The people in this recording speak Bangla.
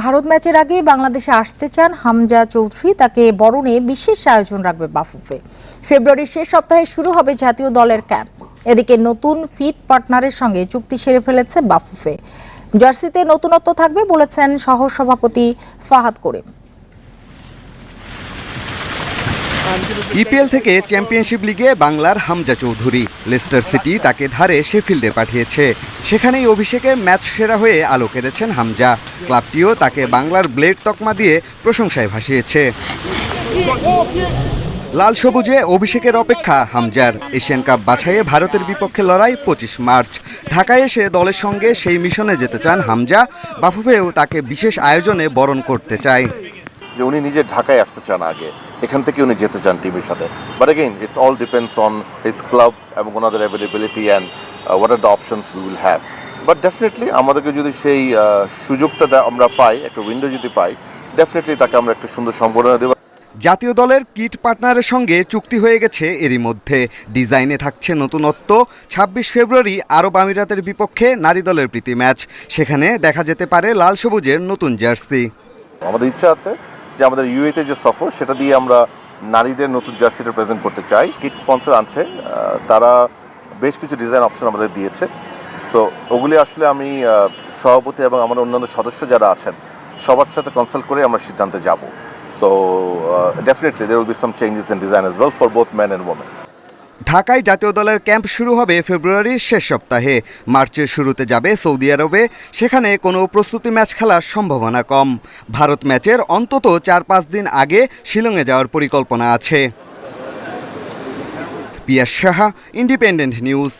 ভারত ম্যাচের আগে বাংলাদেশে আসতে চান হামজা চৌধুরী। তাকে বরণে বিশেষ আয়োজন রাখবে বাফুফে। ফেব্রুয়ারির শেষ সপ্তাহে শুরু হবে জাতীয় দলের ক্যাম্প। এদিকে নতুন ফিট পার্টনারের সঙ্গে চুক্তি সেরে ফেলেছে বাফুফে। জার্সিতে নতুনত্ব থাকবে বলেছেন সহ সভাপতি ফাহাদ করিম। ইপিএল থেকে চ্যাম্পিয়নশিপ লিগে বাংলার হামজা চৌধুরী। লেস্টার সিটি তাকে ধারে শেফিল্ডে পাঠিয়েছে। সেখানেই অভিষেকে ম্যাচ সেরা হয়ে আলো কেড়েছেন হামজা। ক্লাবটিও তাকে বাংলার ব্লেড তকমা দিয়ে প্রশংসায় ভাসিয়েছে। লাল সবুজে অভিষেকের অপেক্ষা হামজার। এশিয়ান কাপ বাছাইয়ে ভারতের বিপক্ষে লড়াই 25 মার্চ। ঢাকায় এসে দলের সঙ্গে সেই মিশনে যেতে চান হামজা। বাফুফেও তাকে বিশেষ আয়োজনে বরণ করতে চায়। যে উনি নিজে ঢাকায় আসতে চান, আগে এখান থেকে উনি যেতে চান টিমের সাথে। But again it's all depends on his club এবং ওনাদের availability and what are the options we will have. But definitely আমাদেরকে যদি সেই সুযোগটা আমরা পাই, একটা উইন্ডো যদি পাই, ডেফিনেটলি তাকে আমরা একটা সুন্দর সম্বর্ধনা দেব। জাতীয় দলের কিট পার্টনারের সঙ্গে চুক্তি হয়ে গেছে এরই মধ্যে। ডিজাইনে থাকছে নতুনত্ব। 26 ফেব্রুয়ারি আরব আমিরাতের বিপক্ষে নারী দলের প্রীতি ম্যাচ। সেখানে দেখা যেতে পারে লাল সবুজের নতুন জার্সি। আমাদের ইচ্ছা আছে যে আমাদের ইউএতে যে সফর, সেটা দিয়ে আমরা নারীদের নতুন জার্সিটা প্রেজেন্ট করতে চাই। কিট স্পন্সর আনছে, তারা বেশ কিছু ডিজাইন অপশন আমাদের দিয়েছে। সো ওগুলি আসলে আমি সভাপতি এবং আমাদের অন্যান্য সদস্য যারা আছেন সবার সাথে কনসাল্ট করে আমরা সিদ্ধান্তে যাব। So definitely there will be some changes in design as well for both men and women. ঢাকায় জাতীয় দলের ক্যাম্প শুরু হবে ফেব্রুয়ারির শেষ সপ্তাহে। মার্চের শুরুতে যাবে সৌদি আরবে। সেখানে কোনো প্রস্তুতি ম্যাচ খেলার সম্ভাবনা কম। ভারত ম্যাচের অন্তত 4-5 দিন আগে শিলংয়ে যাওয়ার পরিকল্পনা আছে। পিয়াস সাহা, ইন্ডিপেন্ডেন্ট নিউজ।